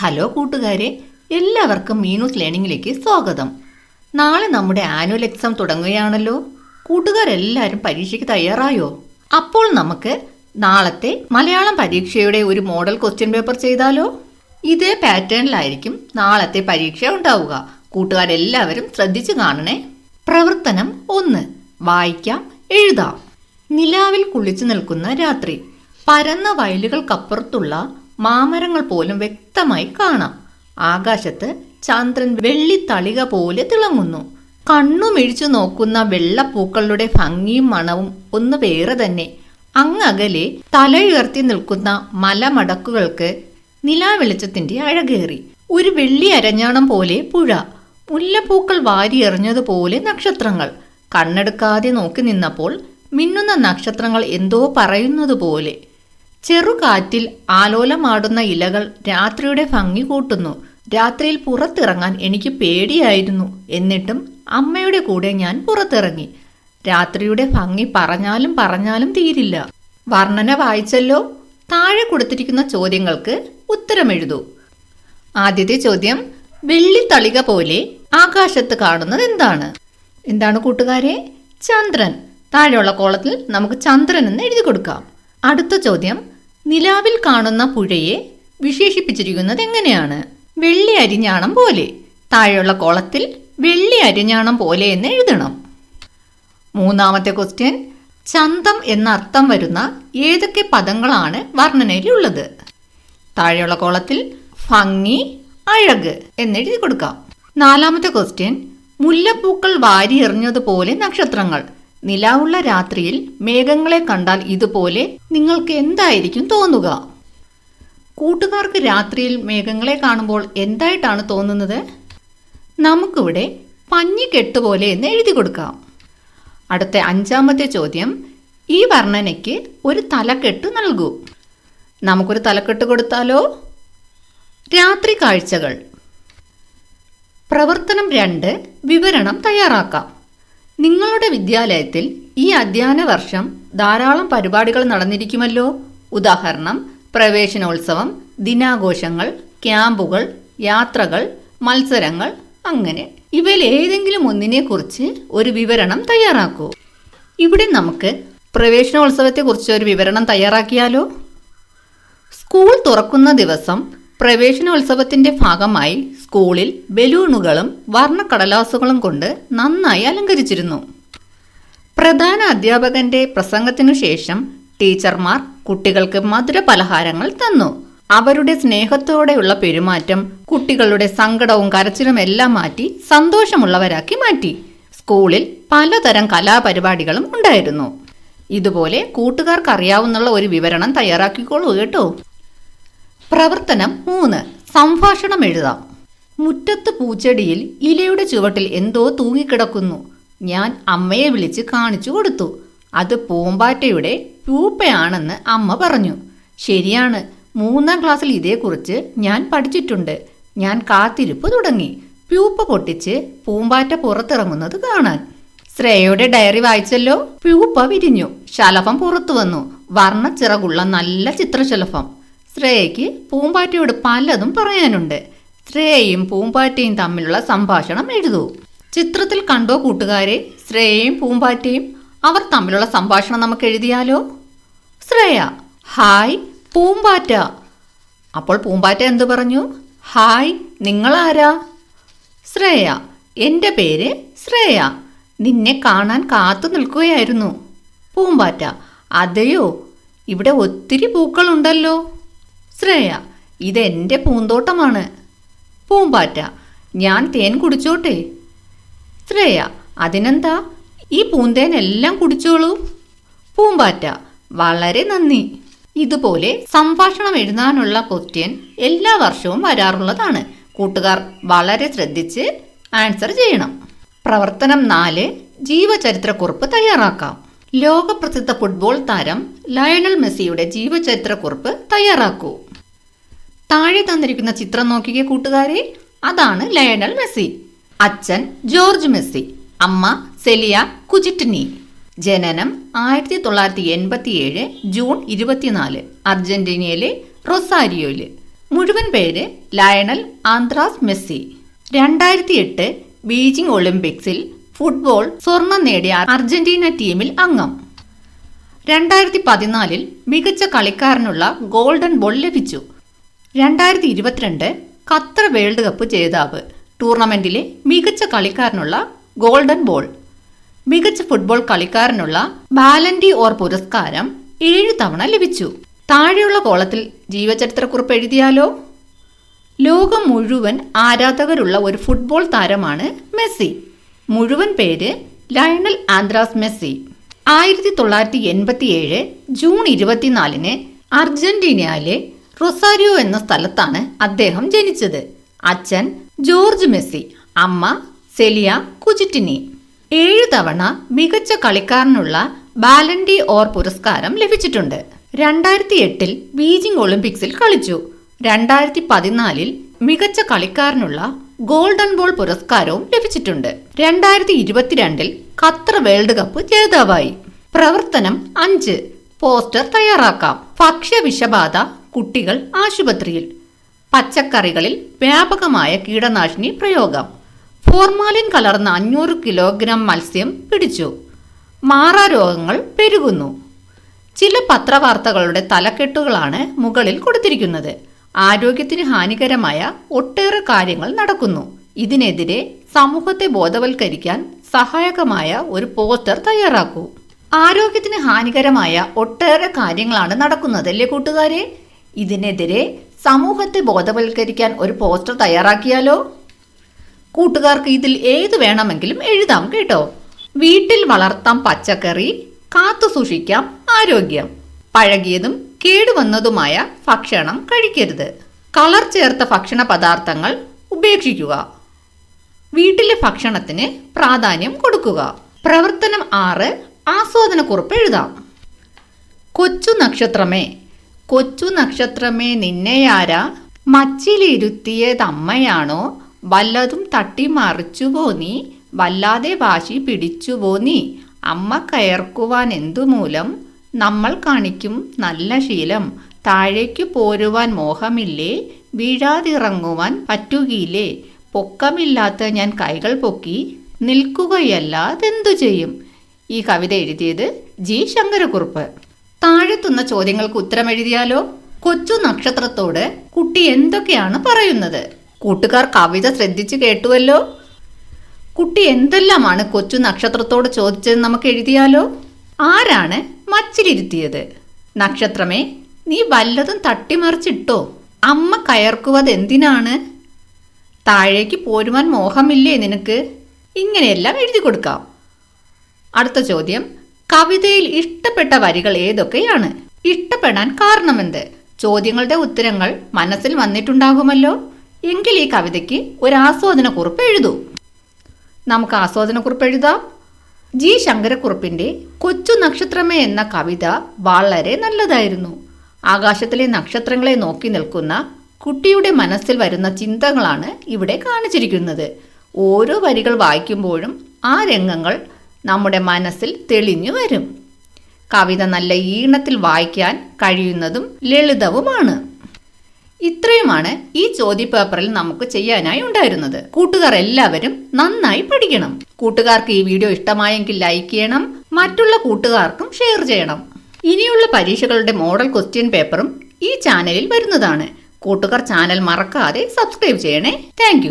Hello കൂട്ടുകാരെ, എല്ലാവർക്കും മീനൂസ് ലേണിംഗിലേക്ക് സ്വാഗതം. നാളെ നമ്മുടെ ആനുവൽ എക്സാം തുടങ്ങുകയാണല്ലോ. കൂട്ടുകാരെല്ലാവരും പരീക്ഷയ്ക്ക് തയ്യാറായോ? അപ്പോൾ നമുക്ക് നാളത്തെ മലയാളം പരീക്ഷയുടെ ഒരു മോഡൽ ക്വസ്റ്റ്യൻ പേപ്പർ ചെയ്താലോ? ഇതേ പാറ്റേണിലായിരിക്കും നാളത്തെ പരീക്ഷ ഉണ്ടാവുക. കൂട്ടുകാരെല്ലാവരും ശ്രദ്ധിച്ചു കാണണേ. പ്രവർത്തനം 1. വായിക്കാം, എഴുതാം. നിലാവിൽ കുളിച്ചു നിൽക്കുന്ന രാത്രി. പരന്ന വയലുകൾക്കപ്പുറത്തുള്ള മാമരങ്ങൾ പോലും വ്യക്തമായി കാണാം. ആകാശത്ത് ചന്ദ്രൻ വെള്ളിത്തളിക പോലെ തിളങ്ങുന്നു. കണ്ണുമിഴിച്ചു നോക്കുന്ന വെള്ളപ്പൂക്കളുടെ ഭംഗിയും മണവും ഒന്ന് വേറെ തന്നെ. അങ്ങകലെ തലയുയർത്തി നിൽക്കുന്ന മലമടക്കുകൾക്ക് നിലാവെളിച്ചത്തിന്റെ അഴകേറി. ഒരു വെള്ളി അരഞ്ഞാണം പോലെ പുഴ. മുല്ലപ്പൂക്കൾ വാരിയെറിഞ്ഞതുപോലെ നക്ഷത്രങ്ങൾ. കണ്ണെടുക്കാതെ നോക്കി നിന്നപ്പോൾ മിന്നുന്ന നക്ഷത്രങ്ങൾ എന്തോ പറയുന്നതുപോലെ. ചെറുകാറ്റിൽ ആലോലമാടുന്ന ഇലകൾ രാത്രിയുടെ ഭംഗി കൂട്ടുന്നു. രാത്രിയിൽ പുറത്തിറങ്ങാൻ എനിക്ക് പേടിയായിരുന്നു. എന്നിട്ടും അമ്മയുടെ കൂടെ ഞാൻ പുറത്തിറങ്ങി. രാത്രിയുടെ ഭംഗി പറഞ്ഞാലും തീരില്ല. വർണ്ണന വായിച്ചല്ലോ. താഴെ കൊടുത്തിരിക്കുന്ന ചോദ്യങ്ങൾക്ക് ഉത്തരമെഴുതൂ. ആദ്യത്തെ ചോദ്യം, വെള്ളിത്തളിക പോലെ ആകാശത്ത് കാണുന്നത് എന്താണ്? എന്താണ് കൂട്ടുകാരെ? ചന്ദ്രൻ. താഴെയുള്ള കോളത്തിൽ നമുക്ക് ചന്ദ്രൻ എന്ന് എഴുതി കൊടുക്കാം. അടുത്ത ചോദ്യം, നിലാവിൽ കാണുന്ന പുഴയെ വിശേഷിപ്പിച്ചിരിക്കുന്നത് എങ്ങനെയാണ്? വെള്ളി അരിഞ്ഞാണം പോലെ. താഴെയുള്ള കോളത്തിൽ വെള്ളി അരിഞ്ഞാണം പോലെ എന്ന് എഴുതണം. മൂന്നാമത്തെ ക്വസ്റ്റ്യൻ, ചന്തം എന്ന അർത്ഥം വരുന്ന ഏതൊക്കെ പദങ്ങളാണ് വർണ്ണനയിലുള്ളത്? താഴെയുള്ള കോളത്തിൽ ഭംഗി, അഴക് എന്നെഴുതി കൊടുക്കാം. നാലാമത്തെ ക്വസ്റ്റ്യൻ, മുല്ലപ്പൂക്കൾ വാരിയെറിഞ്ഞതുപോലെ നക്ഷത്രങ്ങൾ. നിലാവുള്ള രാത്രിയിൽ മേഘങ്ങളെ കണ്ടാൽ ഇതുപോലെ നിങ്ങൾക്ക് എന്തായിരിക്കും തോന്നുക? കൂട്ടുകാർക്ക് രാത്രിയിൽ മേഘങ്ങളെ കാണുമ്പോൾ എന്തായിട്ടാണ് തോന്നുന്നത്? നമുക്കിവിടെ പഞ്ഞിക്കെട്ടുപോലെ എന്ന് എഴുതി കൊടുക്കാം. അടുത്ത അഞ്ചാമത്തെ ചോദ്യം, ഈ വർണ്ണനയ്ക്ക് ഒരു തലക്കെട്ട് നൽകൂ. നമുക്കൊരു തലക്കെട്ട് കൊടുത്താലോ? രാത്രി കാഴ്ചകൾ. പ്രവർത്തനം 2, വിവരണം തയ്യാറാക്കാം. നിങ്ങളുടെ വിദ്യാലയത്തിൽ ഈ അധ്യയന വർഷം ധാരാളം പരിപാടികൾ നടന്നിരിക്കുമല്ലോ. ഉദാഹരണം, പ്രവേശനോത്സവം, ദിനാഘോഷങ്ങൾ, ക്യാമ്പുകൾ, യാത്രകൾ, മത്സരങ്ങൾ, അങ്ങനെ ഇവയിൽ ഏതെങ്കിലും ഒന്നിനെക്കുറിച്ച് ഒരു വിവരണം തയ്യാറാക്കൂ. ഇവിടെ നമുക്ക് പ്രവേശനോത്സവത്തെക്കുറിച്ച് ഒരു വിവരണം തയ്യാറാക്കിയാലോ? സ്കൂൾ തുറക്കുന്ന ദിവസം പ്രവേശനോത്സവത്തിന്റെ ഭാഗമായി സ്കൂളിൽ ബലൂണുകളും വർണ്ണക്കടലാസുകളും കൊണ്ട് നന്നായി അലങ്കരിച്ചിരുന്നു. പ്രധാന അധ്യാപകന്റെ പ്രസംഗത്തിനു ശേഷം ടീച്ചർമാർ കുട്ടികൾക്ക് മധുര പലഹാരങ്ങൾ തന്നു. അവരുടെ സ്നേഹത്തോടെയുള്ള പെരുമാറ്റം കുട്ടികളുടെ സങ്കടവും കരച്ചിലും എല്ലാം മാറ്റി സന്തോഷമുള്ളവരാക്കി മാറ്റി. സ്കൂളിൽ പലതരം കലാപരിപാടികളും ഉണ്ടായിരുന്നു. ഇതുപോലെ കൂട്ടുകാർക്ക് അറിയാവുന്ന ഒരു വിവരണം തയ്യാറാക്കിക്കോളൂ കേട്ടോ. പ്രവർത്തനം 3, സംഭാഷണം എഴുതാം. മുറ്റത്ത് പൂച്ചെടിയിൽ ഇലയുടെ ചുവട്ടിൽ എന്തോ തൂങ്ങിക്കിടക്കുന്നു. ഞാൻ അമ്മയെ വിളിച്ച് കാണിച്ചു കൊടുത്തു. അത് പൂമ്പാറ്റയുടെ പ്യൂപ്പയാണെന്ന് അമ്മ പറഞ്ഞു. ശരിയാണ്, 3ാം ക്ലാസ്സിൽ ഇതേക്കുറിച്ച് ഞാൻ പഠിച്ചിട്ടുണ്ട്. ഞാൻ കാത്തിരിപ്പ് തുടങ്ങി. പ്യൂപ്പ പൊട്ടിച്ച് പൂമ്പാറ്റ പുറത്തിറങ്ങുന്നത് കാണാൻ. ശ്രേയയുടെ ഡയറി വായിച്ചല്ലോ. പ്യൂപ്പ വിരിഞ്ഞു, ശലഭം പുറത്തു വന്നു. വർണ്ണച്ചിറകുള്ള നല്ല ചിത്രശലഭം. ശ്രേയയ്ക്ക് പൂമ്പാറ്റയോട് പലതും പറയാനുണ്ട്. ശ്രേയയും പൂമ്പാറ്റയും തമ്മിലുള്ള സംഭാഷണം എഴുതൂ. ചിത്രത്തിൽ കണ്ടോ കൂട്ടുകാരെ ശ്രേയയും പൂമ്പാറ്റയും? അവർ തമ്മിലുള്ള സംഭാഷണം നമുക്ക് എഴുതിയാലോ? ശ്രേയ: ഹായ് പൂമ്പാറ്റ. അപ്പോൾ പൂമ്പാറ്റ എന്തു പറഞ്ഞു? ഹായ്, നിങ്ങളാരാ? ശ്രേയ: എൻ്റെ പേര് ശ്രേയ. നിന്നെ കാണാൻ കാത്തു നിൽക്കുകയായിരുന്നു. പൂമ്പാറ്റ: അതെയോ, ഇവിടെ ഒത്തിരി പൂക്കളുണ്ടല്ലോ. ശ്രേയ: ഇതെൻ്റെ പൂന്തോട്ടമാണ്. പൂമ്പാറ്റ: ഞാൻ തേൻ കുടിച്ചോട്ടെ? ശ്രേയ: അതിനെന്താ, ഈ പൂന്തേനെല്ലാം കുടിച്ചോളൂ. പൂമ്പാറ്റ: വളരെ നന്ദി. ഇതുപോലെ സംഭാഷണം എഴുതാനുള്ള ക്വസ്റ്റ്യൻ എല്ലാ വർഷവും വരാറുള്ളതാണ്. കൂട്ടുകാർ വളരെ ശ്രദ്ധിച്ച് ആൻസർ ചെയ്യണം. പ്രവർത്തനം 4, ജീവചരിത്രക്കുറിപ്പ് തയ്യാറാക്കാം. ലോകപ്രസിദ്ധ ഫുട്ബോൾ താരം ലയണൽ മെസ്സിയുടെ ജീവചരിത്രക്കുറിപ്പ് തയ്യാറാക്കൂ. താഴെ തന്നിരിക്കുന്ന ചിത്രം നോക്കിക്കേ കൂട്ടുകാരെ. അതാണ് ലയണൽ മെസ്സി. അച്ഛൻ ജോർജ് മെസ്സി, അമ്മ സെലിയ കുചിറ്റ്നി. ജനനം 1987 ജൂൺ 24, അർജന്റീനയിലെ റൊസാരിയോയില്. മുഴുവൻ പേര് ലയണൽ ആന്ത്രാസ് മെസ്സി. 2008 ബീജിംഗ് ഒളിമ്പിക്സിൽ ഫുട്ബോൾ സ്വർണം നേടിയ അർജന്റീന ടീമിൽ അംഗം. 2014 മികച്ച കളിക്കാരനുള്ള ഗോൾഡൻ ബോൾ ലഭിച്ചു. 2022 ഖത്തർ വേൾഡ് കപ്പ് ജേതാവ്. ടൂർണമെന്റിലെ മികച്ച കളിക്കാരനുള്ള ഗോൾഡൻ ബോൾ. മികച്ച ഫുട്ബോൾ കളിക്കാരനുള്ള ബാലൻഡി ഓർ പുരസ്കാരം 7 തവണ ലഭിച്ചു. താഴെയുള്ള കോളത്തിൽ ജീവചരിത്രക്കുറിപ്പ് എഴുതിയാലോ? ലോകം മുഴുവൻ ആരാധകരുള്ള ഒരു ഫുട്ബോൾ താരമാണ് മെസ്സി. മുഴുവൻ പേര് Lionel Andrés Messi. 1987 June 24 അർജന്റീനയിലെ Rosario എന്ന സ്ഥലത്താണ് അദ്ദേഹം ജനിച്ചത്. അച്ഛൻ ജോർജ് മെസ്സി, അമ്മ സെലിയ കുജിറ്റിനി. 7 തവണ മികച്ച കളിക്കാരനുള്ള ബാലൻഡി ഓർ പുരസ്കാരം ലഭിച്ചിട്ടുണ്ട്. 2008 ബീജിംഗ് ഒളിമ്പിക്സിൽ കളിച്ചു. 2014 മികച്ച കളിക്കാരനുള്ള ഗോൾഡൻ ബോൾ പുരസ്കാരവും ലഭിച്ചിട്ടുണ്ട്. 2022 ഖത്തർ വേൾഡ് കപ്പ് ജേതാവായി. പ്രവർത്തനം 5. പോസ്റ്റർ തയ്യാറാക്കാം. ഭക്ഷ്യവിഷബാധ കുട്ടികൾ ആശുപത്രിയിൽ. പച്ചക്കറികളിൽ വ്യാപകമായ കീടനാശിനി പ്രയോഗം. ഫോർമാലിൻ കലർന്ന 500 കിലോഗ്രാം മത്സ്യം പിടിച്ചു. മാറാരോഗങ്ങൾ പെരുകുന്നു. ചില പത്രവാർത്തകളുടെ തലക്കെട്ടുകളാണ് മുകളിൽ കൊടുത്തിരിക്കുന്നത്. ആരോഗ്യത്തിന് ഹാനികരമായ ഒട്ടേറെ കാര്യങ്ങൾ നടക്കുന്നു. ഇതിനെതിരെ സമൂഹത്തെ ബോധവൽക്കരിക്കാൻ സഹായകമായ ഒരു പോസ്റ്റർ തയ്യാറാക്കൂ. ആരോഗ്യത്തിന് ഹാനികരമായ ഒട്ടേറെ കാര്യങ്ങളാണ് നടക്കുന്നത് അല്ലേ കൂട്ടുകാരെ? ഇതിനെതിരെ സമൂഹത്തെ ബോധവൽക്കരിക്കാൻ ഒരു പോസ്റ്റർ തയ്യാറാക്കിയാലോ? കൂട്ടുകാർക്ക് ഇതിൽ ഏത് വേണമെങ്കിലും എഴുതാം കേട്ടോ. വീട്ടിൽ വളർത്താം പച്ചക്കറി, കാത്തു സൂക്ഷിക്കാം ആരോഗ്യം. പഴകിയതും കേടുവന്നതുമായ ഭക്ഷണം കഴിക്കരുത്. കളർ ചേർത്ത ഭക്ഷണ പദാർത്ഥങ്ങൾ ഉപേക്ഷിക്കുക. വീട്ടിലെ ഭക്ഷണത്തിന് പ്രാധാന്യം കൊടുക്കുക. പ്രവർത്തനം 6. ആസ്വാദനക്കുറിപ്പ് എഴുതാം. കൊച്ചു നക്ഷത്രമേ, കൊച്ചു നക്ഷത്രമേ നിന്നെയാരാ മച്ചിലിരുത്തിയതമ്മയാണോ? വല്ലതും തട്ടിമറിച്ചുവോ നീ? വല്ലാതെ വാശി പിടിച്ചുവോ നീ? അമ്മ കയർക്കുവാൻ എന്തുമൂലം? നമ്മൾ കാണിക്കും നല്ല ശീലം. താഴേക്കു പോരുവാൻ മോഹമില്ലേ? വീഴാതിറങ്ങുവാൻ പറ്റുകയില്ലേ? പൊക്കമില്ലാത്ത ഞാൻ കൈകൾ പൊക്കി നിൽക്കുകയല്ലാതെന്തു ചെയ്യും? ഈ കവിത എഴുതിയത് ജി ശങ്കരക്കുറുപ്പ്. താഴെത്തുന്ന ചോദ്യങ്ങൾക്ക് ഉത്തരം എഴുതിയാലോ? കൊച്ചു നക്ഷത്രത്തോട് കുട്ടി എന്തൊക്കെയാണ് പറയുന്നത്? കൂട്ടുകാർ കവിത ശ്രദ്ധിച്ചു കേട്ടുവല്ലോ. കുട്ടി എന്തെല്ലാമാണ് കൊച്ചു നക്ഷത്രത്തോട് ചോദിച്ചത് നമുക്ക് എഴുതിയാലോ? ആരാണ് മച്ചിലിരുത്തിയത്? നക്ഷത്രമേ, നീ വല്ലതും തട്ടിമറിച്ചിട്ടോ? അമ്മ കയർക്കുവത് എന്തിനാണ്? താഴേക്ക് പോരുവാൻ മോഹമില്ലേ നിനക്ക്? ഇങ്ങനെയെല്ലാം എഴുതി കൊടുക്കാം. അടുത്ത ചോദ്യം, കവിതയിൽ ഇഷ്ടപ്പെട്ട വരികൾ ഏതൊക്കെയാണ്? ഇഷ്ടപ്പെടാൻ കാരണമെന്ത്? ചോദ്യങ്ങളുടെ ഉത്തരങ്ങൾ മനസ്സിൽ വന്നിട്ടുണ്ടാകുമല്ലോ. എങ്കിൽ ഈ കവിതയ്ക്ക് ഒരു ആസ്വാദനക്കുറിപ്പ് എഴുതൂ. നമുക്ക് ആസ്വാദനക്കുറിപ്പ് എഴുതാം. ജി ശങ്കരക്കുറുപ്പിന്റെ കൊച്ചു നക്ഷത്രമേ എന്ന കവിത വളരെ നല്ലതായിരുന്നു. ആകാശത്തിലെ നക്ഷത്രങ്ങളെ നോക്കി നിൽക്കുന്ന കുട്ടിയുടെ മനസ്സിൽ വരുന്ന ചിന്തകളാണ് ഇവിടെ കാണിച്ചിരിക്കുന്നത്. ഓരോ വരികൾ വായിക്കുമ്പോഴും ആ രംഗങ്ങൾ നമ്മുടെ മനസ്സിൽ തെളിഞ്ഞു വരും. കവിത നല്ല ഈണത്തിൽ വായിക്കാൻ കഴിയുന്നതും ലളിതവുമാണ്. ഇത്രയുമാണ് ഈ ചോദ്യപേപ്പറിൽ നമുക്ക് ചെയ്യാനായി ഉണ്ടായിരുന്നത്. കൂട്ടുകാർ എല്ലാവരും നന്നായി പഠിക്കണം. കൂട്ടുകാർക്ക് ഈ വീഡിയോ ഇഷ്ടമായെങ്കിൽ ലൈക്ക് ചെയ്യണം, മറ്റുള്ള കൂട്ടുകാർക്കും ഷെയർ ചെയ്യണം. ഇനിയുള്ള പരീക്ഷകളുടെ മോഡൽ ക്വസ്റ്റ്യൻ പേപ്പറും ഈ ചാനലിൽ വരുന്നതാണ്. കൂട്ടുകാർ ചാനൽ മറക്കാതെ സബ്സ്ക്രൈബ് ചെയ്യണേ. താങ്ക്